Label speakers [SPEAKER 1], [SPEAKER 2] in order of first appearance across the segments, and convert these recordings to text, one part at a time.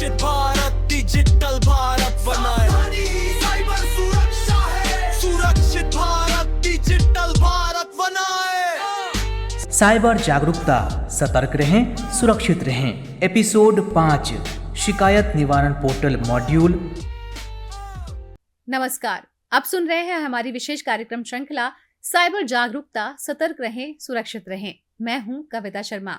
[SPEAKER 1] सुरक्षित भारत, डिजिटल भारत बनाए। साइबर सुरक्षा है, सुरक्षित भारत, डिजिटल भारत बनाए।
[SPEAKER 2] साइबर जागरूकता, सतर्क रहें, सुरक्षित रहें। एपिसोड 5, शिकायत निवारण पोर्टल मॉड्यूल।
[SPEAKER 3] नमस्कार, आप सुन रहे हैं हमारी विशेष कार्यक्रम श्रृंखला साइबर जागरूकता, सतर्क रहें, सुरक्षित रहें। मैं हूं कविता शर्मा।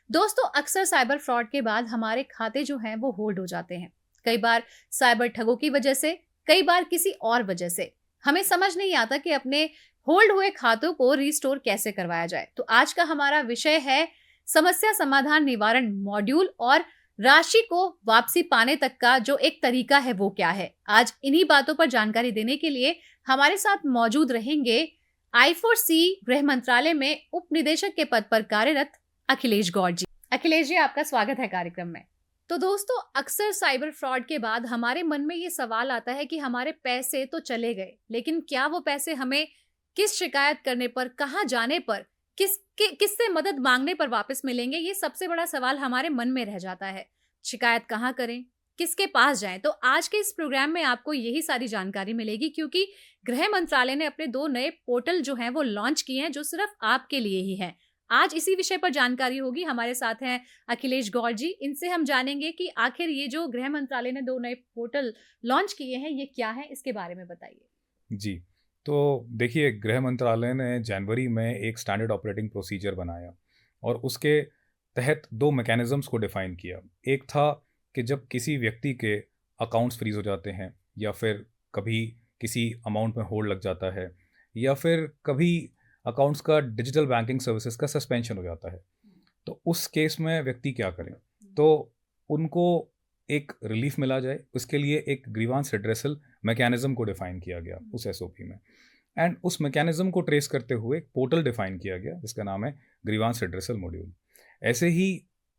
[SPEAKER 3] दोस्तों, अक्सर साइबर फ्रॉड के बाद हमारे खाते जो हैं वो होल्ड हो जाते हैं। कई बार साइबर ठगों की वजह से, कई बार किसी और वजह से। हमें समझ नहीं आता कि अपने होल्ड हुए खातों को रिस्टोर कैसे करवाया जाए। तो आज का हमारा विषय है समस्या समाधान निवारण मॉड्यूल और राशि को वापसी पाने तक का जो एक तरीका है वो क्या है। आज इन्हीं बातों पर जानकारी देने के लिए हमारे साथ मौजूद रहेंगे I4C गृह मंत्रालय में उप निदेशक के पद पर कार्यरत अखिलेश गौड़ जी। अखिलेश जी, आपका स्वागत है कार्यक्रम में। तो दोस्तों, अक्सर साइबर फ्रॉड के बाद हमारे मन में ये सवाल आता है कि हमारे पैसे तो चले गए, लेकिन क्या वो पैसे हमें किस शिकायत करने पर, कहाँ जाने पर, किससे मदद मांगने पर वापस मिलेंगे? ये सबसे बड़ा सवाल हमारे मन में रह जाता है। शिकायत कहाँ करें, किसके पास जाएं? तो आज के इस प्रोग्राम में आपको यही सारी जानकारी मिलेगी, क्योंकि गृह मंत्रालय ने अपने 2 नए पोर्टल जो हैं वो लॉन्च किए हैं, जो सिर्फ आपके लिए ही हैं। आज इसी विषय पर जानकारी होगी। हमारे साथ हैं अखिलेश गौड़ जी। इनसे हम जानेंगे कि आखिर ये जो गृह मंत्रालय ने 2 नए पोर्टल लॉन्च किए हैं ये क्या है, इसके बारे में बताइए।
[SPEAKER 4] जी, तो देखिए, गृह मंत्रालय ने जनवरी में एक स्टैंडर्ड ऑपरेटिंग प्रोसीजर बनाया और उसके तहत 2 मैकेनिज्म्स को डिफाइन किया। एक था कि जब किसी व्यक्ति के अकाउंट्स फ्रीज हो जाते हैं, या फिर कभी किसी अमाउंट में होल्ड लग जाता है, या फिर कभी अकाउंट्स का डिजिटल बैंकिंग सर्विसेज का सस्पेंशन हो जाता है, तो उस केस में व्यक्ति क्या करें। तो उनको एक रिलीफ मिला जाए, उसके लिए एक ग्रीवांस रिड्रेसल मैकेनिज्म को डिफाइन किया गया उस एसओपी में। एंड उस मैकेनिज्म को ट्रेस करते हुए एक पोर्टल डिफाइन किया गया जिसका नाम है ग्रीवांस रिड्रेसल मॉड्यूल। ऐसे ही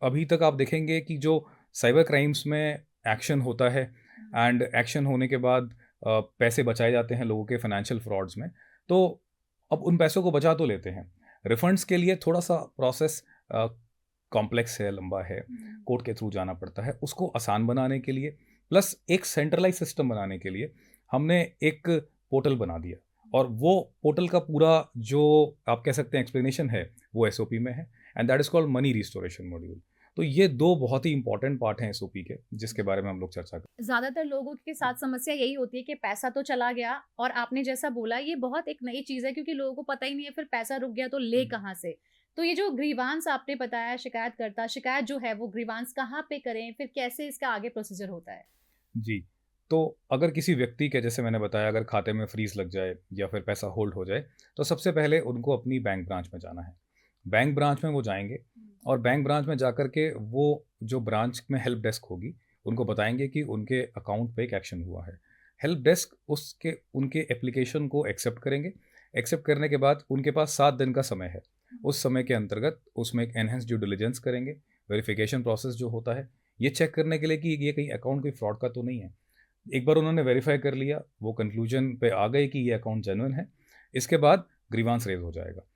[SPEAKER 4] अभी तक आप देखेंगे कि जो साइबर क्राइम्स में एक्शन होता है एंड एक्शन होने के बाद पैसे बचाए जाते हैं लोगों के फाइनेंशियल फ्रॉड्स में, तो अब उन पैसों को बचा तो लेते हैं, रिफंड्स के लिए थोड़ा सा प्रोसेस कॉम्प्लेक्स है, लंबा है, कोर्ट के थ्रू जाना पड़ता है। उसको आसान बनाने के लिए प्लस एक सेंट्रलाइज सिस्टम बनाने के लिए हमने एक पोर्टल बना दिया, और वो पोर्टल का पूरा जो आप कह सकते हैं एक्सप्लेनेशन है वो एसओपी में है, and that is called money restoration module. तो ये 2 बहुत ही इंपॉर्टेंट पार्ट हैं एसओपी के, जिसके बारे में हम लोग चर्चा करें।
[SPEAKER 3] ज्यादातर लोगों के साथ समस्या यही होती है कि पैसा तो चला गया, और आपने जैसा बोला ये बहुत एक नई चीज है, क्योंकि लोगों को पता ही नहीं है फिर पैसा रुक गया तो ले कहाँ से। तो ये जो ग्रीवांस आपने बताया, शिकायत जो है वो ग्रीवांस कहाँ पे करें, फिर कैसे इसका आगे प्रोसीजर होता है?
[SPEAKER 4] जी, तो अगर किसी व्यक्ति के, जैसे मैंने बताया, अगर खाते में फ्रीज लग जाए या फिर पैसा होल्ड हो जाए, तो सबसे पहले उनको अपनी बैंक ब्रांच में जाना है। बैंक ब्रांच में वो जाएंगे और बैंक ब्रांच में जाकर के वो जो ब्रांच में हेल्प डेस्क होगी उनको बताएंगे कि उनके अकाउंट पे एक एक्शन हुआ है। हेल्प डेस्क उनके एप्लीकेशन को एक्सेप्ट करेंगे। एक्सेप्ट करने के बाद उनके पास 7 दिन का समय है। उस समय के अंतर्गत उसमें एक एनहेंस ड्यू डिलिजेंस करेंगे। वेरिफिकेशन प्रोसेस जो होता है ये चेक करने के लिए कि ये कहीं अकाउंट कोई फ्रॉड का तो नहीं है। एक बार उन्होंने वेरीफाई कर लिया, वो कंक्लूजन पे आ गए कि ये अकाउंट जेन्युइन है, इसके बाद ग्रीवांस रेज हो जाएगा।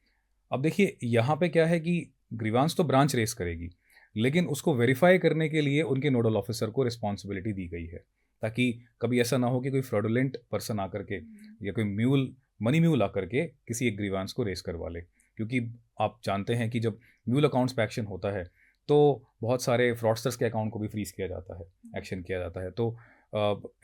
[SPEAKER 4] अब देखिए, यहाँ पे क्या है कि ग्रीवांस तो ब्रांच रेस करेगी, लेकिन उसको वेरीफाई करने के लिए उनके नोडल ऑफिसर को रिस्पॉन्सिबिलिटी दी गई है, ताकि कभी ऐसा ना हो कि कोई फ्रॉडुलेंट पर्सन आकर के या कोई मनी म्यूल आकर के किसी एक ग्रीवांस को रेस करवा ले। क्योंकि आप जानते हैं कि जब म्यूल अकाउंट्स पे एक्शन होता है तो बहुत सारे फ्रॉडस्टर्स के अकाउंट को भी फ्रीज किया जाता है, एक्शन किया जाता है। तो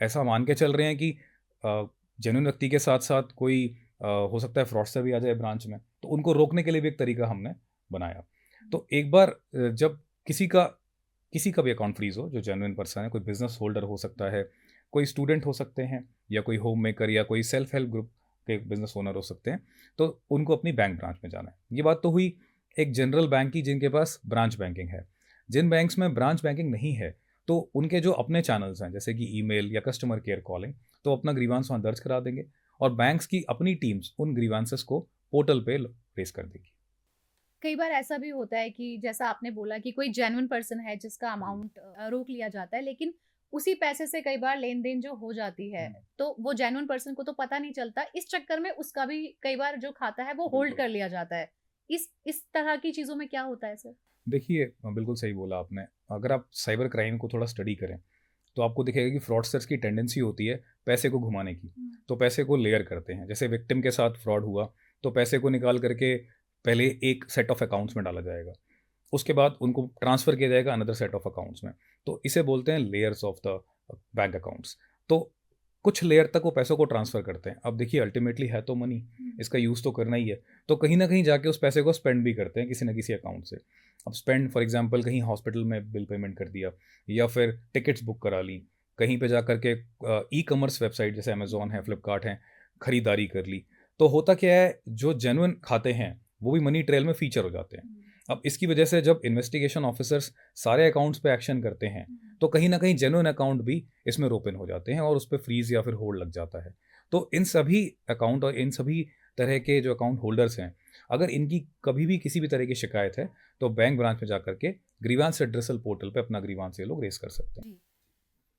[SPEAKER 4] ऐसा मान के चल रहे हैं कि जेन्युइन व्यक्ति के साथ साथ कोई हो सकता है फ्रॉडस्टर भी आ जाए ब्रांच में, तो उनको रोकने के लिए भी एक तरीका हमने बनाया। तो एक बार जब किसी का भी अकाउंट फ्रीज हो, जो जेन्युइन पर्सन है, कोई बिजनेस होल्डर हो सकता है, कोई स्टूडेंट हो सकते हैं, या कोई होम मेकर, या कोई सेल्फ हेल्प ग्रुप के बिजनेस ओनर हो सकते हैं, तो उनको अपनी बैंक ब्रांच में जाना है। ये बात तो हुई एक जनरल बैंक की जिनके पास ब्रांच बैंकिंग है। जिन बैंक्स में ब्रांच बैंकिंग नहीं है तो उनके जो अपने चैनल्स हैं, जैसे कि ईमेल या कस्टमर केयर कॉलिंग, तो अपना ग्रीवांस वहाँ दर्ज करा देंगे और बैंक्स की अपनी टीम्स उन ग्रीवांसेस को पोर्टल पे रेस कर देगी।
[SPEAKER 3] कई बार ऐसा भी होता है कि जैसा आपने बोला कि कोई जेन्युइन पर्सन है जिसका अमाउंट रोक लिया जाता है, लेकिन उसी पैसे से कई बार लेन देन जो हो जाती है, तो वो जेन्युइन पर्सन को तो पता नहीं चलता। इस चक्कर में उसका भी कई बार जो खाता है वो होल्ड कर लिया जाता है। इस तरह की चीजों में क्या होता है सर?
[SPEAKER 4] देखिए बिल्कुल सही बोला आपने। अगर आप साइबर क्राइम को थोड़ा स्टडी करें तो आपको दिखेगा कि फ्रॉडस्टर्स की टेंडेंसी होती है पैसे को घुमाने की। तो पैसे को लेयर करते हैं, जैसे विक्टिम के साथ फ्रॉड हुआ तो पैसे को निकाल करके पहले एक सेट ऑफ अकाउंट्स में डाला जाएगा, उसके बाद उनको ट्रांसफ़र किया जाएगा अनदर सेट ऑफ अकाउंट्स में। तो इसे बोलते हैं layers of the bank accounts. तो कुछ लेयर तक वो पैसों को ट्रांसफ़र करते हैं। अब देखिए अल्टीमेटली है तो मनी, इसका यूज़ तो करना ही है। तो कहीं न कहीं जाके उस पैसे को स्पेंड भी करते हैं किसी न किसी अकाउंट से। अब स्पेंड फॉर एग्ज़ाम्पल कहीं हॉस्पिटल में बिल पेमेंट कर दिया, या फिर टिकट्स बुक करा ली, कहीं पे जा कर के ई-कॉमर्स वेबसाइट जैसे अमेज़न है, फ्लिपकार्ट है, खरीदारी कर ली। तो होता क्या है, जो जेन्युइन खाते हैं वो भी मनी ट्रेल में फ़ीचर हो जाते हैं। अब इसकी वजह से जब इन्वेस्टिगेशन ऑफिसर्स सारे अकाउंट्स पे एक्शन करते हैं तो कहीं ना कहीं जेन्युइन अकाउंट भी इसमें रोपन हो जाते हैं और उस पर फ्रीज या फिर होल्ड लग जाता है। तो इन सभी अकाउंट और इन सभी तरह के जो अकाउंट होल्डर्स हैं, अगर इनकी कभी भी किसी भी तरह की शिकायत है तो बैंक ब्रांच में जाकर के ग्रीवांस एड्रेसल पोर्टल पे अपना ग्रीवांस ये लोग रेस कर सकते हैं।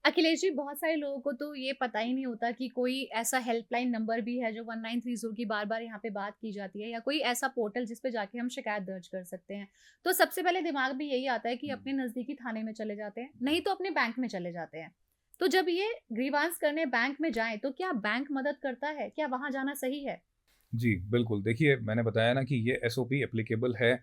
[SPEAKER 3] अखिलेश जी, बहुत सारे लोगों को तो ये पता ही नहीं होता कि कोई ऐसा हेल्पलाइन नंबर भी है जो 1930 की बार बार यहाँ पे बात की जाती है, या कोई ऐसा पोर्टल जिस पे जाके हम शिकायत दर्ज कर सकते हैं। तो सबसे पहले दिमाग में यही आता है कि अपने नज़दीकी थाने में चले जाते हैं, नहीं तो अपने बैंक में चले जाते हैं। तो जब ये ग्रीवांस करने बैंक में जाएं तो क्या बैंक मदद करता है, क्या वहां जाना सही है?
[SPEAKER 4] जी बिल्कुल, देखिए मैंने बताया ना कि ये एसओपी एप्लीकेबल है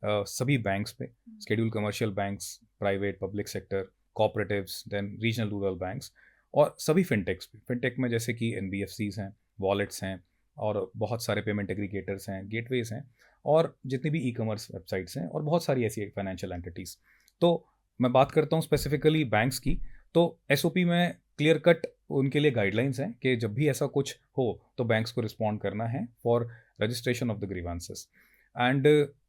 [SPEAKER 4] सभी बैंक्स पे, scheduled commercial banks, private public sector, cooperatives, then regional rural banks और सभी फिनटेक्स पे। फिनटेक में जैसे कि एनबीएफसीज हैं, वॉलेट्स हैं और बहुत सारे पेमेंट एग्रीगेटर्स हैं, गेटवेज हैं और जितनी भी ई कॉमर्स वेबसाइट्स हैं और बहुत सारी ऐसी फाइनेंशियल एंटिटीज़। तो मैं बात करता हूँ स्पेसिफिकली बैंक्स की, तो एसओपी में क्लियर कट उनके लिए गाइडलाइंस हैं कि जब भी ऐसा कुछ हो तो बैंक्स को रिस्पॉन्ड करना है for registration of the grievances. And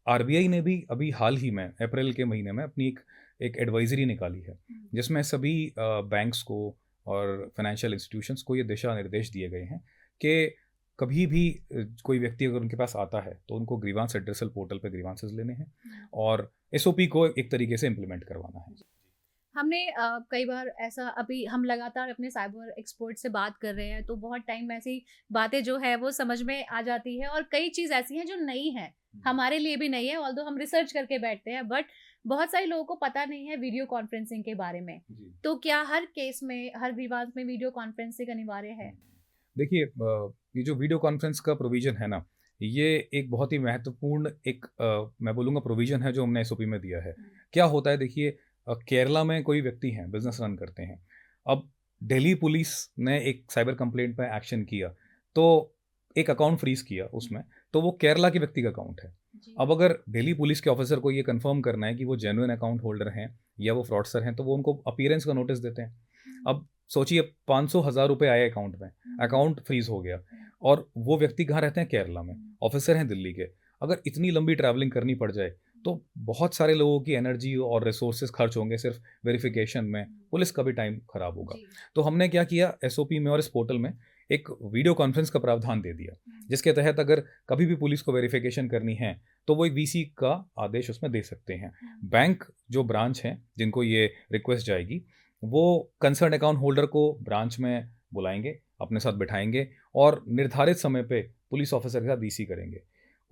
[SPEAKER 4] RBI ने भी अभी हाल ही में अप्रैल के महीने में अपनी एक एडवाइजरी निकाली है जिसमें सभी बैंक्स को और फाइनेंशियल इंस्टीट्यूशंस को ये दिशा निर्देश दिए गए हैं कि कभी भी कोई व्यक्ति अगर उनके पास आता है तो उनको ग्रीवांस एड्रेसल पोर्टल पे ग्रीवांसेस लेने हैं और एसओपी को एक तरीके से इम्प्लीमेंट करवाना है।
[SPEAKER 3] हमने कई बार ऐसा, अभी हम लगातार अपने साइबर एक्सपर्ट से बात कर रहे हैं तो बहुत टाइम ऐसी बातें जो है वो समझ में आ जाती है, और कई चीज़ ऐसी हैं जो नई है, हमारे लिए भी नहीं है, ऑल्दो हम रिसर्च करके बैठते हैं, बट बहुत सारे लोगों को पता नहीं है वीडियो कॉन्फ्रेंसिंग के बारे में। तो क्या हर केस में, हर ग्रीवांस में वीडियो कॉन्फ्रेंसिंग अनिवार्य है?
[SPEAKER 4] देखिए ये जो वीडियो कॉन्फ्रेंस का प्रोविज़न है ना, ये एक बहुत ही महत्वपूर्ण एक मैं बोलूँगा प्रोविज़न है जो हमने एसओपी में दिया है। क्या होता है देखिए, केरला में कोई व्यक्ति हैं, बिज़नेस रन करते हैं। अब दिल्ली पुलिस ने एक साइबर कंप्लेंट पे एक्शन किया, तो एक अकाउंट फ्रीज़ किया उसमें, तो वो केरला के व्यक्ति का अकाउंट है। अब अगर दिल्ली पुलिस के ऑफिसर को ये कंफर्म करना है कि वो जेन्युइन अकाउंट होल्डर हैं या वो फ्रॉडस्टर हैं, तो वो उनको अपीयरेंस का नोटिस देते हैं। अब सोचिए 500,000 रुपये आए अकाउंट में, अकाउंट फ्रीज हो गया और वो व्यक्ति कहाँ रहते हैं? केरला में, ऑफिसर हैं दिल्ली के। अगर इतनी लंबी ट्रैवलिंग करनी पड़ जाए तो बहुत सारे लोगों की एनर्जी और रिसोर्सेज खर्च होंगे सिर्फ वेरिफिकेशन में, पुलिस का भी टाइम खराब होगा। तो हमने क्या किया, एसओपी में और इस पोर्टल में एक वीडियो कॉन्फ्रेंस का प्रावधान दे दिया, जिसके तहत अगर कभी भी पुलिस को वेरिफिकेशन करनी है तो वो एक वीसी का आदेश उसमें दे सकते हैं। बैंक जो ब्रांच हैं जिनको ये रिक्वेस्ट जाएगी, वो कंसर्न अकाउंट होल्डर को ब्रांच में बुलाएंगे, अपने साथ बिठाएंगे और निर्धारित समय पे पुलिस ऑफिसर के साथ वीसी करेंगे।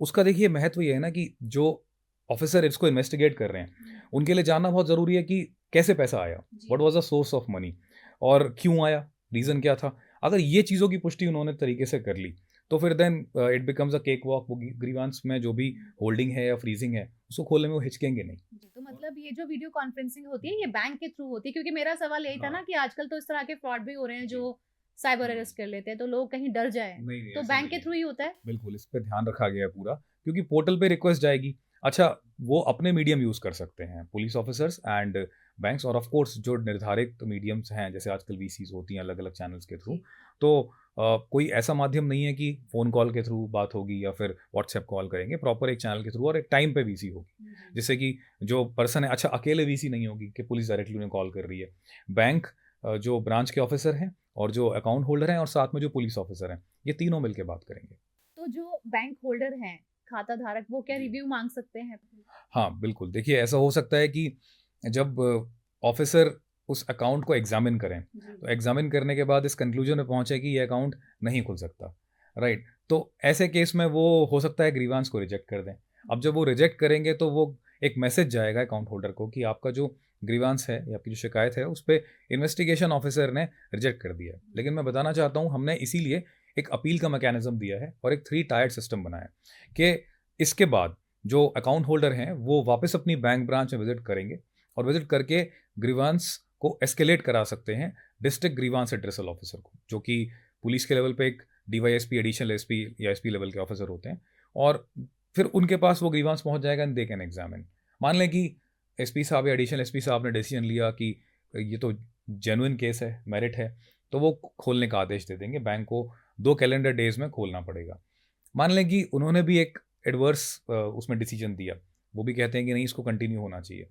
[SPEAKER 4] उसका देखिए महत्व ये है ना कि जो ऑफिसर इसको इन्वेस्टिगेट कर रहे हैं उनके लिए जानना बहुत ज़रूरी है कि कैसे पैसा आया, what was the source of money और क्यों आया, रीज़न क्या था। अगर ये चीज़ों की पुष्टि उन्होंने तरीके से कर ली तो फिर then it becomes a cake walk. वो ग्रीवांस में जो भी होल्डिंग है या फ्रीजिंग है उसको खोलने में वो हिचकेंगे नहीं।
[SPEAKER 3] तो मतलब ये जो वीडियो कॉन्फ्रेंसिंग होती है ये बैंक के थ्रू होती है? क्योंकि मेरा सवाल यही था ना कि आजकल तो इस तरह के फ्रॉड भी हो रहे हैं जो साइबर अरेस्ट कर लेते हैं, तो लोग कहीं डर जाए,
[SPEAKER 4] नहीं,
[SPEAKER 3] तो बैंक के थ्रू ही होता है?
[SPEAKER 4] बिल्कुल, इस पे ध्यान रखा गया है पूरा, क्योंकि पोर्टल पे रिक्वेस्ट जाएगी। अच्छा, वो अपने मीडियम यूज़ कर सकते हैं पुलिस ऑफिसर्स एंड बैंक्स, और ऑफ कोर्स जो निर्धारित मीडियम्स हैं जैसे आजकल वीसीज होती हैं अलग अलग चैनल्स के थ्रू। तो कोई ऐसा माध्यम नहीं है कि फ़ोन कॉल के थ्रू बात होगी या फिर व्हाट्सएप कॉल करेंगे, प्रॉपर एक चैनल के थ्रू और एक टाइम पे वीसी होगी, जिससे कि जो पर्सन है, अच्छा अकेले वीसी नहीं होगी कि पुलिस डायरेक्टली उन्हें कॉल कर रही है। बैंक जो ब्रांच के ऑफिसर हैं और जो अकाउंट होल्डर हैं और साथ में जो पुलिस ऑफिसर हैं, ये तीनों मिलकर बात करेंगे।
[SPEAKER 3] तो जो बैंक होल्डर हैं, खाता धारक, वो क्या रिव्यू मांग सकते हैं?
[SPEAKER 4] हाँ बिल्कुल, देखिए ऐसा हो सकता है कि जब ऑफिसर उस अकाउंट को एग्जामिन करें तो एग्जामिन करने के बाद इस कंक्लूजन में पहुंचे कि ये अकाउंट नहीं खुल सकता, राइट। तो ऐसे केस में वो हो सकता है ग्रीवांस को रिजेक्ट कर दें। अब जब वो रिजेक्ट करेंगे तो वो एक मैसेज जाएगा अकाउंट होल्डर को कि आपका जो ग्रीवांस है या आपकी जो शिकायत है उस पर इन्वेस्टिगेशन ऑफिसर ने रिजेक्ट कर दिया है। लेकिन मैं बताना चाहता हूँ हमने इसीलिए एक अपील का मैकेनिज्म दिया है और एक 3 टायर्ड सिस्टम बनाया है कि इसके बाद जो अकाउंट होल्डर हैं वो वापस अपनी बैंक ब्रांच में विजिट करेंगे और विजिट करके ग्रीवांस को एस्केलेट करा सकते हैं डिस्ट्रिक्ट ग्रीवांस एड्रेसल ऑफिसर को, जो कि पुलिस के लेवल पे एक डीवाईएसपी, एडिशनल एसपी या एसपी लेवल के ऑफिसर होते हैं। और फिर उनके पास वो ग्रीवांस पहुंच जाएगा एंड दे कैन एग्जामिन। मान लें कि एसपी साहब या एडिशनल एसपी साहब ने डिसीजन लिया कि ये तो जेन्युइन केस है, मेरिट है, तो वो खोलने का आदेश दे देंगे। बैंक को 2 कैलेंडर डेज में खोलना पड़ेगा। मान लें कि उन्होंने भी एक एडवर्स उसमें डिसीजन दिया, वो भी कहते हैं कि नहीं इसको कंटिन्यू होना चाहिए,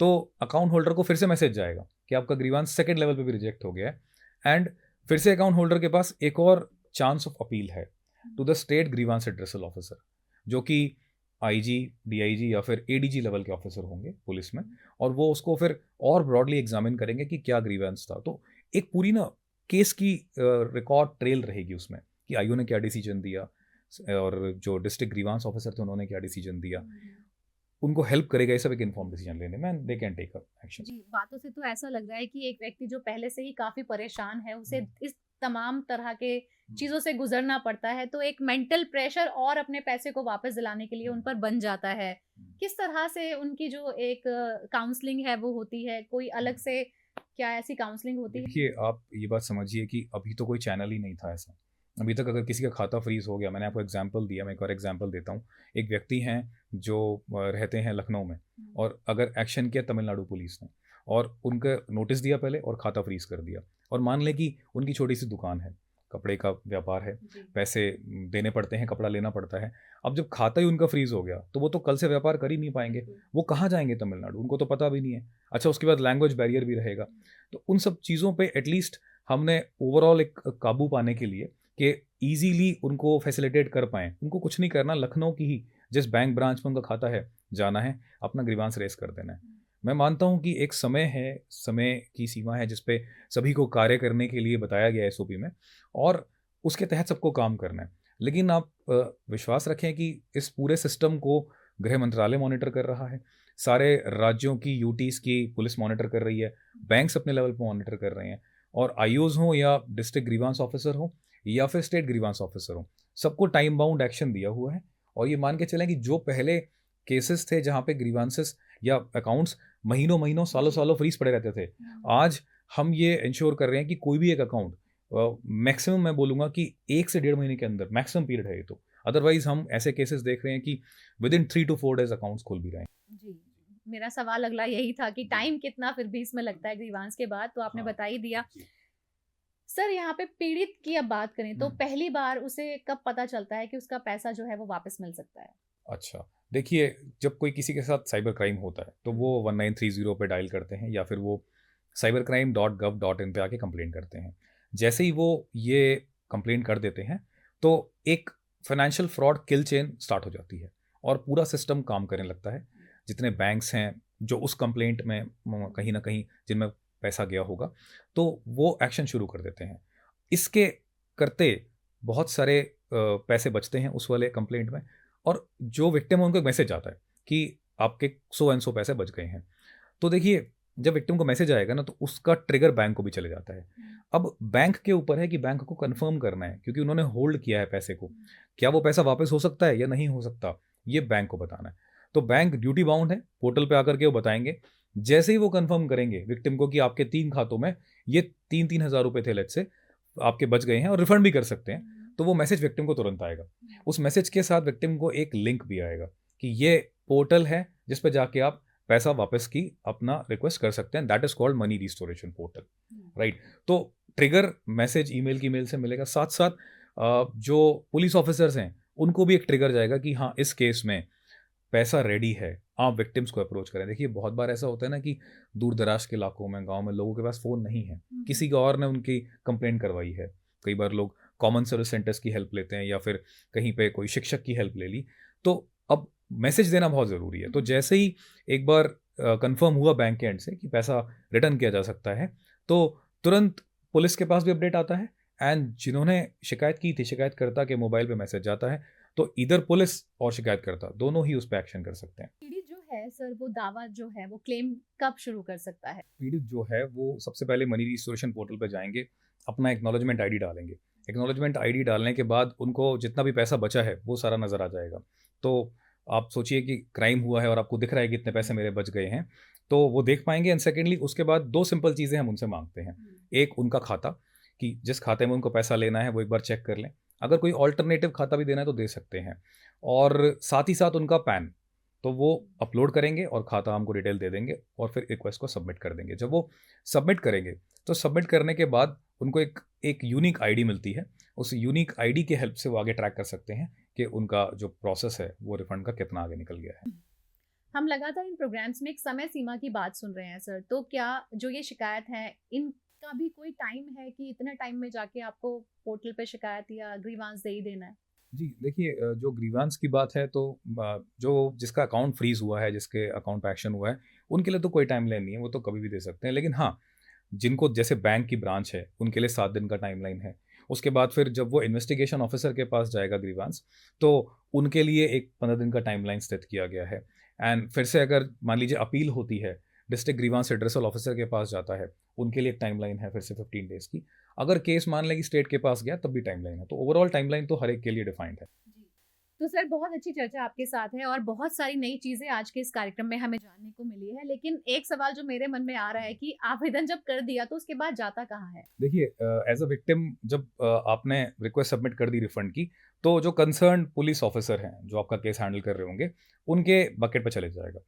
[SPEAKER 4] तो अकाउंट होल्डर को फिर से मैसेज जाएगा कि आपका ग्रीवांस सेकंड लेवल पे भी रिजेक्ट हो गया है एंड फिर से अकाउंट होल्डर के पास एक और चांस ऑफ अपील है to the state grievance addressal officer, जो कि आईजी, डीआईजी या फिर एडीजी लेवल के ऑफिसर होंगे पुलिस में, और वो उसको फिर और ब्रॉडली एग्जामिन करेंगे कि क्या ग्रीवेंस था। तो एक पूरी ना केस की रिकॉर्ड ट्रेल रहेगी उसमें कि आईओ ने क्या डिसीजन दिया और जो डिस्ट्रिक्ट ग्रीवांस ऑफिसर थे उन्होंने क्या डिसीजन दिया, उनको हेल्प करेगा ये सब एक इन्फॉर्म डिसीजन लेने में, they can take up action.
[SPEAKER 3] जी, बातों से तो ऐसा लग रहा है कि एक व्यक्ति जो पहले से ही काफी परेशान है, उसे इस तमाम तरह के चीजों से गुजरना पड़ता है, तो एक मेंटल प्रेशर और अपने पैसे को वापस दिलाने के लिए उन पर बन जाता है। किस तरह से उनकी जो एक काउंसलिंग है वो होती है? कोई अलग से क्या ऐसी काउंसलिंग होती है?
[SPEAKER 4] देखिए, आप ये बात समझिए कि अभी तो कोई चैनल ही नहीं था ऐसा। अभी तक अगर किसी का खाता फ्रीज हो गया, मैंने आपको एग्जांपल दिया, मैं एक और एग्जांपल देता हूँ। एक व्यक्ति हैं जो रहते हैं लखनऊ में, और अगर एक्शन किया तमिलनाडु पुलिस ने और उनका नोटिस दिया पहले और खाता फ्रीज कर दिया, और मान लें कि उनकी छोटी सी दुकान है, कपड़े का व्यापार है, पैसे देने पड़ते हैं, कपड़ा लेना पड़ता है। अब जब खाता ही उनका फ्रीज हो गया तो वो तो कल से व्यापार कर ही नहीं पाएंगे, वो कहाँ जाएंगे तमिलनाडु, उनको तो पता भी नहीं है। अच्छा, उसके बाद लैंग्वेज बैरियर भी रहेगा। तो उन सब चीज़ों पे एटलीस्ट हमने ओवरऑल एक काबू पाने के लिए कि ईजीली उनको फैसिलिटेट कर पाएँ, उनको कुछ नहीं करना, लखनऊ की ही जिस बैंक ब्रांच में उनका खाता है जाना है, अपना ग्रीवांस रेस कर देना है। मैं मानता हूँ कि एक समय है, समय की सीमा है जिस पे सभी को कार्य करने के लिए बताया गया है एसओपी में, और उसके तहत सबको काम करना है। लेकिन आप विश्वास रखें कि इस पूरे सिस्टम को गृह मंत्रालय मॉनिटर कर रहा है, सारे राज्यों की यूटीज़ की पुलिस मॉनिटर कर रही है, बैंक्स अपने लेवल पर मॉनिटर कर रहे हैं, और आईओज हों या डिस्ट्रिक्ट ग्रीवांस ऑफिसर हों या फिर स्टेट ग्रीवांस ऑफिसर हों, सबको टाइम बाउंड एक्शन दिया हुआ है। और ये मान के चलें कि जो पहले केसेस थे जहाँ पे ग्रीवांसेस या अकाउंट्स महीनों महीनों सालों सालों फ्रीज पड़े रहते थे, आज हम ये इंश्योर कर रहे हैं कि कोई भी एक अकाउंट मैक्सिमम, मैं बोलूँगा कि 1 से 1.5 महीने के अंदर मैक्सिमम पीरियड है ये तो। अदरवाइज हम ऐसे केसेस देख रहे हैं कि with in 3 to 4 days accounts खुल भी रहे हैं।
[SPEAKER 3] जी, मेरा सवाल अगला यही था कि टाइम कितना फिर भी इसमें लगता है ग्रीवांस के बाद, तो आपने बता ही दिया। सर, यहाँ पे पीड़ित की अब बात करें तो पहली बार उसे कब पता चलता है कि उसका पैसा जो है वो वापस मिल सकता है?
[SPEAKER 4] अच्छा, देखिए, जब कोई किसी के साथ साइबर क्राइम होता है तो वो 1930 पे डायल करते हैं या फिर वो cybercrime.gov.in पे आके कंप्लेंट करते हैं। जैसे ही वो ये कंप्लेंट कर देते हैं तो एक financial fraud kill chain start हो जाती है और पूरा सिस्टम काम करने लगता है। जितने बैंक्स हैं जो उस कंप्लेंट में कहीं ना कहीं जिनमें पैसा गया होगा, तो वो एक्शन शुरू कर देते हैं। इसके करते बहुत सारे पैसे बचते हैं उस वाले कंप्लेंट में, और जो विक्टिम है उनको एक मैसेज आता है कि आपके 100 एंड 100 पैसे बच गए हैं। तो देखिए, जब विक्टिम को मैसेज आएगा ना तो उसका ट्रिगर बैंक को भी चले जाता है। अब बैंक के ऊपर है कि बैंक को कंफर्म करना है, क्योंकि उन्होंने होल्ड किया है पैसे को, क्या वो पैसा वापस हो सकता है या नहीं हो सकता, ये बैंक को बताना है। तो बैंक ड्यूटी बाउंड है, पोर्टल पे आकर के वो बताएंगे। जैसे ही वो कंफर्म करेंगे विक्टिम को कि आपके 3 खातों में ये 3-3 हज़ार रुपए थे, लेट्स से आपके बच गए हैं, और रिफंड भी कर सकते हैं, तो वो मैसेज विक्टिम को तुरंत आएगा। उस मैसेज के साथ विक्टिम को एक लिंक भी आएगा कि ये पोर्टल है जिस पे जाके आप पैसा वापस की अपना रिक्वेस्ट कर सकते हैं। That is called money restoration portal, right. तो ट्रिगर मैसेज ईमेल की मेल से मिलेगा, साथ साथ जो पुलिस ऑफिसर्स हैं उनको भी एक ट्रिगर जाएगा कि हाँ, इस केस में पैसा रेडी है, आप विक्टिम्स को अप्रोच करें। देखिए, बहुत बार ऐसा होता है ना कि दूर दराज के इलाकों में, गांव में लोगों के पास फ़ोन नहीं है, किसी का और ने उनकी कंप्लेंट करवाई है। कई बार लोग कॉमन सर्विस सेंटर्स की हेल्प लेते हैं या फिर कहीं पे कोई शिक्षक की हेल्प ले ली। तो अब मैसेज देना बहुत ज़रूरी है। तो जैसे ही एक बार कंफर्म हुआ बैंक के एंड से कि पैसा रिटर्न किया जा सकता है, तो तुरंत पुलिस के पास भी अपडेट आता है, एंड जिन्होंने शिकायत की थी, शिकायतकर्ता के मोबाइल पे मैसेज जाता है, तो इधर पुलिस और शिकायतकर्ता दोनों ही उस पर एक्शन कर सकते हैं।
[SPEAKER 3] पीड़ित जो है सर वो दावा जो है वो क्लेम कब शुरू कर सकता है?
[SPEAKER 4] पीड़ित जो है वो सबसे पहले मनी रिस्टोरेशन पोर्टल पे जाएंगे, अपना एक्नॉलेजमेंट आईडी डालेंगे। एक्नॉलेजमेंट आईडी डालने के बाद उनको जितना भी पैसा बचा है वो सारा नज़र आ जाएगा। तो आप सोचिए कि क्राइम हुआ है और आपको दिख रहा है कि इतने पैसे मेरे बच गए हैं, तो वो देख पाएंगे। एंड सेकेंडली उसके बाद दो सिंपल चीज़ें हम उनसे मांगते हैं। एक उनका खाता, कि जिस खाते में उनको पैसा लेना है वो एक बार चेक कर लें। अगर कोई ऑल्टरनेटिव खाता भी देना है तो दे सकते हैं। और साथ ही साथ उनका पैन, तो वो अपलोड करेंगे और खाता हमको डिटेल दे देंगे और फिर रिक्वेस्ट को सबमिट कर देंगे। जब वो सबमिट करेंगे तो सबमिट करने के बाद उनको एक यूनिक आईडी मिलती है। उस यूनिक आईडी के हेल्प से वो आगे ट्रैक कर सकते हैं कि उनका जो प्रोसेस है वो रिफंड का कितना आगे निकल गया है।
[SPEAKER 3] हम लगातार इन प्रोग्राम्स में एक समय सीमा की बात सुन रहे हैं सर, तो क्या जो ये शिकायत है इनका भी कोई टाइम है कि इतने टाइम में जाके आपको पोर्टल पे शिकायत या ग्रीवांस दे ही देना है?
[SPEAKER 4] जी, देखिए जो ग्रीवांस की बात है तो जो जिसका अकाउंट फ्रीज़ हुआ है, जिसके अकाउंट पे एक्शन हुआ है, उनके लिए तो कोई टाइमलाइन नहीं है, वो तो कभी भी दे सकते हैं। लेकिन हाँ, जिनको जैसे बैंक की ब्रांच है, उनके लिए 7 दिन का टाइमलाइन है। उसके बाद फिर जब वो इन्वेस्टिगेशन ऑफिसर के पास जाएगा ग्रीवांस, तो उनके लिए एक 15 दिन का टाइमलाइन सेट किया गया है। एंड फिर से अगर मान लीजिए अपील होती है, डिस्ट्रिक्ट ग्रीवांस रिड्रेसल ऑफिसर के पास जाता है, उनके लिए एक टाइमलाइन है फिर से 15 डेज़ की। अगर केस मान लें कि स्टेट के पास गया तब भी टाइमलाइन है। तो ओवरऑल टाइमलाइन तो हर एक के लिए डिफाइंड है।
[SPEAKER 3] तो सर बहुत अच्छी चर्चा आपके साथ है और बहुत सारी नई चीजें आज के इस कार्यक्रम में हमें जानने को मिली है, लेकिन एक सवाल जो मेरे मन में आ रहा है कि आवेदन जब कर दिया तो उसके बाद जाता कहाँ है?
[SPEAKER 4] देखिए एज अ विक्टिम जब आपने रिक्वेस्ट सबमिट कर दी रिफंड की, तो जो कंसर्न पुलिस ऑफिसर हैं जो आपका केस हैंडल कर रहे होंगे, उनके बकेट पे चले जाएगा।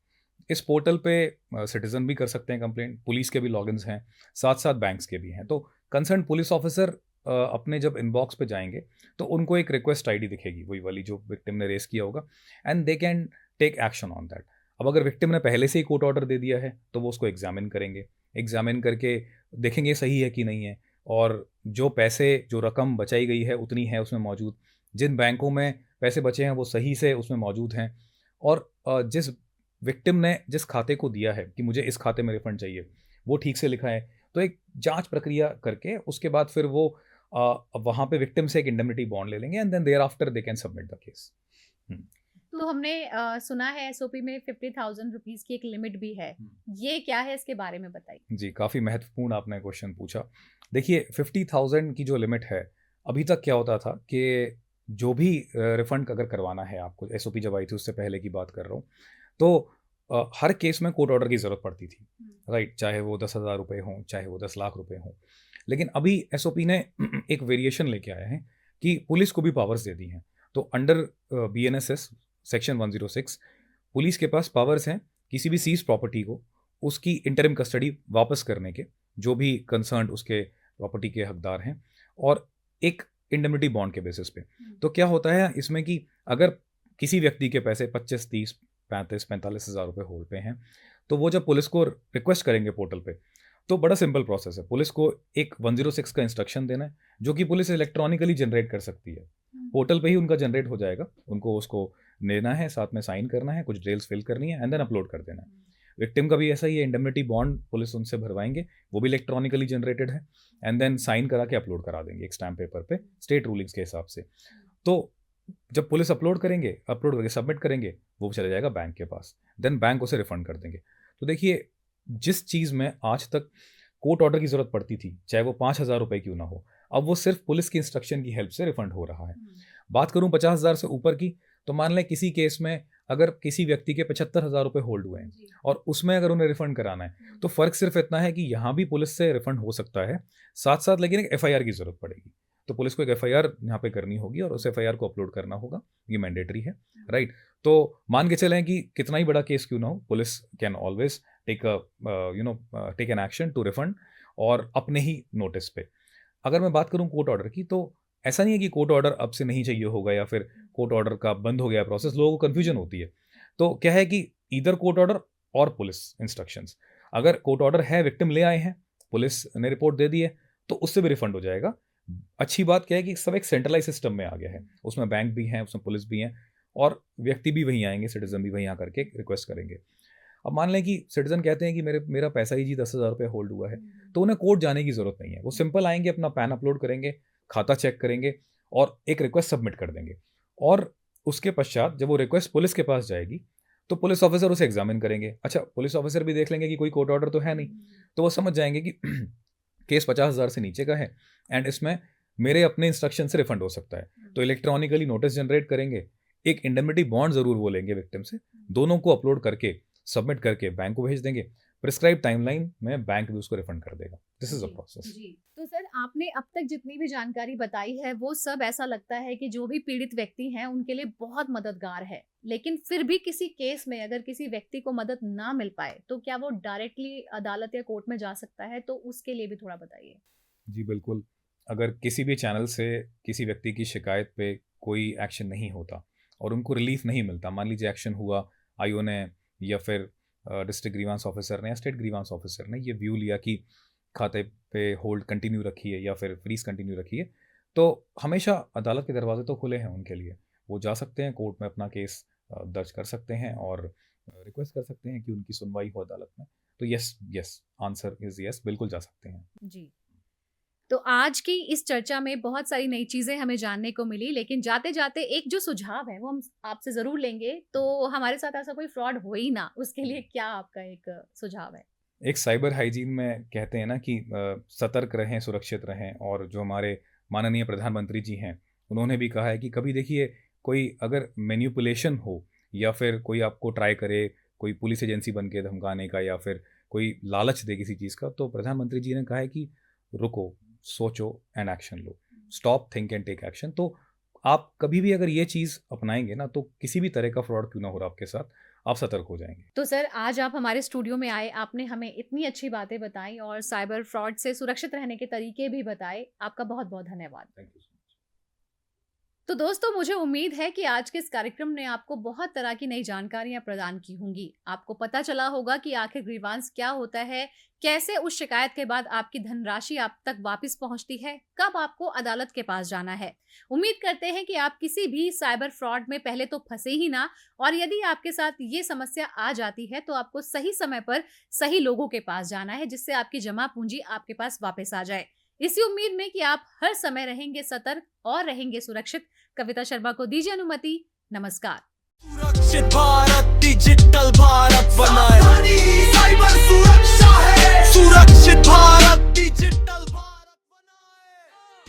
[SPEAKER 4] इस पोर्टल पे सिटीजन भी कर सकते हैं कंप्लेंट, पुलिस के भी लॉगिन्स हैं, साथ साथ बैंक्स के भी हैं। तो कंसर्न पुलिस ऑफिसर अपने जब इनबॉक्स पे जाएंगे तो उनको एक रिक्वेस्ट आईडी दिखेगी, वही वाली जो विक्टिम ने रेस किया होगा, and they can take action on that. अब अगर विक्टिम ने पहले से ही कोर्ट ऑर्डर दे दिया है तो वो उसको एग्जामिन करेंगे, एग्जामिन करके देखेंगे सही है कि नहीं है, और जो पैसे जो रकम बचाई गई है उतनी है उसमें मौजूद, जिन बैंकों में पैसे बचे हैं वो सही से उसमें मौजूद हैं, और जिस विक्टिम ने जिस खाते को दिया है कि मुझे इस खाते में रिफंड चाहिए वो ठीक से लिखा है। तो एक जांच प्रक्रिया करके उसके बाद फिर वो वहाँ पे विक्टिम से एक इंडेमनिटी बॉन्ड ले लेंगे, and then thereafter they can submit the case.
[SPEAKER 3] तो हमने सुना है एसओपी में 50,000 रुपीज की एक लिमिट भी है, ये क्या है, इसके बारे में बताइए।
[SPEAKER 4] जी, काफ़ी महत्वपूर्ण आपने क्वेश्चन पूछा। देखिए 50,000 की जो लिमिट है, अभी तक क्या होता था कि जो भी रिफंड अगर करवाना है आपको, एसओपी जब आई थी उससे पहले की बात कर रहा हूँ, तो हर केस में कोर्ट ऑर्डर की ज़रूरत पड़ती थी, राइट? चाहे वो 10,000 रुपये हों, चाहे वो 10 लाख रुपए हों। लेकिन अभी एसओपी ने एक वेरिएशन लेके आया है कि पुलिस को भी पावर्स दे दी हैं। तो अंडर बीएनएसएस सेक्शन 106 पुलिस के पास पावर्स हैं किसी भी सीज प्रॉपर्टी को उसकी इंटरिम कस्टडी वापस करने के, जो भी कंसर्न उसके प्रॉपर्टी के हकदार हैं, और एक इंडेमनिटी बॉन्ड के बेसिस पे। तो क्या होता है इसमें कि अगर किसी व्यक्ति के पैसे 25, 30, 35, 45 हज़ार रुपये होल्ड पे हैं, तो वो जब पुलिस को रिक्वेस्ट करेंगे पोर्टल पे, तो बड़ा सिंपल प्रोसेस है। पुलिस को एक 106 का इंस्ट्रक्शन देना है, जो कि पुलिस इलेक्ट्रॉनिकली जनरेट कर सकती है। पोर्टल पे ही उनका जनरेट हो जाएगा, उनको उसको लेना है, साथ में साइन करना है, कुछ डिटेल्स फिल करनी है, एंड देन अपलोड कर देना है। विक्टिम का भी ऐसा ही है, इंडेमनिटी बॉन्ड पुलिस उनसे भरवाएंगे, वो भी इलेक्ट्रॉनिकली जनरेटेड है, एंड देन साइन करा के अपलोड करा देंगे एक स्टैम्प पेपर पे स्टेट रूलिंग्स के हिसाब से। तो जब पुलिस अपलोड करके सबमिट करेंगे, वो चला जाएगा बैंक के पास, देन बैंक उसे रिफंड कर देंगे। तो देखिए, जिस चीज़ में आज तक कोर्ट ऑर्डर की ज़रूरत पड़ती थी, चाहे वो 5,000 रुपये क्यों ना हो, अब वो सिर्फ पुलिस की इंस्ट्रक्शन की हेल्प से रिफंड हो रहा है। बात करूं 50,000 से ऊपर की, तो मान लें किसी केस में अगर किसी व्यक्ति के 75,000 रुपये होल्ड हुए हैं और उसमें अगर उन्हें रिफंड कराना है, तो फ़र्क सिर्फ इतना है कि यहाँ भी पुलिस से रिफंड हो सकता है, साथ साथ लेकिन एक एफआईआर की ज़रूरत पड़ेगी। तो पुलिस को एक एफआईआर यहाँ पे करनी होगी और उस एफआईआर को अपलोड करना होगा, ये मैंडेटरी है, राइट? तो मान के चलें कि कितना ही बड़ा केस क्यों ना हो, police can always take an action to refund, और अपने ही नोटिस पे। अगर मैं बात करूं कोर्ट ऑर्डर की, तो ऐसा नहीं है कि कोर्ट ऑर्डर अब से नहीं चाहिए होगा या फिर कोर्ट ऑर्डर का बंद हो गया प्रोसेस, लोगों को कन्फ्यूजन होती है। तो क्या है कि इधर कोर्ट ऑर्डर और पुलिस इंस्ट्रक्शंस, अगर कोर्ट ऑर्डर है, विक्टिम ले आए हैं, पुलिस ने रिपोर्ट दे दी है, तो उससे भी रिफंड हो जाएगा। अच्छी बात क्या है कि सब एक सेंट्रलाइज सिस्टम में आ गया है, उसमें बैंक भी हैं, उसमें पुलिस भी हैं, और व्यक्ति भी वहीं आएंगे, सिटीजन भी वहीं आकर के रिक्वेस्ट करेंगे। अब मान लें कि सिटीजन कहते हैं कि मेरा पैसा ही जी 10,000 रुपये होल्ड हुआ है, तो उन्हें कोर्ट जाने की ज़रूरत नहीं है। वो सिंपल आएंगे, अपना पैन अपलोड करेंगे, खाता चेक करेंगे और एक रिक्वेस्ट सबमिट कर देंगे। और उसके पश्चात जब वो रिक्वेस्ट पुलिस के पास जाएगी, तो पुलिस ऑफिसर उसे एग्जामिन करेंगे। अच्छा, पुलिस ऑफिसर भी देख लेंगे कि कोई कोर्ट ऑर्डर तो है नहीं, तो वो समझ जाएंगे कि केस 50,000 से नीचे का है एंड इसमें मेरे अपने इंस्ट्रक्शन से रिफंड हो सकता है। तो इलेक्ट्रॉनिकली नोटिस जनरेट करेंगे, एक इंडेमनिटी बॉन्ड जरूर वो लेंगे विक्टिम से, दोनों को अपलोड करके सबमिट करके बैंक को भेज देंगे। प्रिस्क्राइब टाइमलाइन में बैंक भी उसको रिफंड कर देगा। This is a process.
[SPEAKER 3] जी, तो सर आपने अब तक जितनी भी जानकारी बताई है वो सब ऐसा लगता है कि जो भी पीड़ित व्यक्ति हैं उनके लिए बहुत मददगार है, लेकिन फिर भी किसी केस में अगर किसी व्यक्ति को मदद ना मिल पाए तो क्या वो डायरेक्टली अदालत या कोर्ट में जा सकता है? तो उसके लिए भी थोड़ा बताइए।
[SPEAKER 4] जी बिल्कुल, अगर किसी भी चैनल से किसी व्यक्ति की शिकायत पे कोई एक्शन नहीं होता और उनको रिलीफ नहीं मिलता, मान लीजिए एक्शन हुआ आईओ ने या फिर डिस्ट्रिक्ट ग्रीवांस ऑफिसर ने या स्टेट ग्रीवांस ऑफिसर ने ये व्यू लिया कि खाते पे होल्ड कंटिन्यू रखिए या फिर फ्रीज कंटिन्यू रखिए, तो हमेशा अदालत के दरवाजे तो खुले हैं उनके लिए। वो जा सकते हैं कोर्ट में, अपना केस दर्ज कर सकते हैं और रिक्वेस्ट कर सकते हैं कि उनकी सुनवाई हो अदालत में। तो यस, आंसर इज यस, बिल्कुल जा सकते हैं।
[SPEAKER 3] जी, तो आज की इस चर्चा में बहुत सारी नई चीजें हमें जानने को मिली, लेकिन जाते जाते एक जो सुझाव है वो हम आपसे जरूर लेंगे। तो हमारे साथ ऐसा कोई फ्रॉड हो ही ना, उसके लिए क्या आपका एक सुझाव है?
[SPEAKER 4] एक साइबर हाइजीन में कहते हैं ना कि सतर्क रहें, सुरक्षित रहें। और जो हमारे माननीय प्रधानमंत्री जी हैं उन्होंने भी कहा है कि कभी देखिए कोई अगर मैनिपुलेशन हो या फिर कोई आपको ट्राई करे, कोई पुलिस एजेंसी बन के धमकाने का या फिर कोई लालच दे किसी चीज़ का, तो प्रधानमंत्री जी ने कहा है कि रुको, सोचो एंड एक्शन लो, stop, think and take action. तो आप कभी भी अगर ये चीज़ अपनाएंगे ना, तो किसी भी तरह का फ्रॉड क्यों ना हो रहा आपके साथ, आप सतर्क हो जाएंगे।
[SPEAKER 3] तो सर आज आप हमारे स्टूडियो में आए, आपने हमें इतनी अच्छी बातें बताई और साइबर फ्रॉड से सुरक्षित रहने के तरीके भी बताए। आपका बहुत बहुत धन्यवाद।
[SPEAKER 4] Thank you.
[SPEAKER 3] तो दोस्तों, मुझे उम्मीद है कि आज के इस कार्यक्रम ने आपको बहुत तरह की नई जानकारियां प्रदान की होंगी। आपको पता चला होगा कि आखिर ग्रीवांस क्या होता है, कैसे उस शिकायत के बाद आपकी धनराशि आप तक वापस पहुंचती है, कब आपको अदालत के पास जाना है। उम्मीद करते हैं कि आप किसी भी साइबर फ्रॉड में पहले तो फंसे ही ना, और यदि आपके साथ ये समस्या आ जाती है तो आपको सही समय पर सही लोगों के पास जाना है, जिससे आपकी जमा पूंजी आपके पास वापस आ जाए। इसी उम्मीद में कि आप हर समय रहेंगे सतर्क और रहेंगे सुरक्षित, कविता शर्मा को दीजिए अनुमति। नमस्कार।
[SPEAKER 1] सुरक्षित भारत, डिजिटल भारत बना।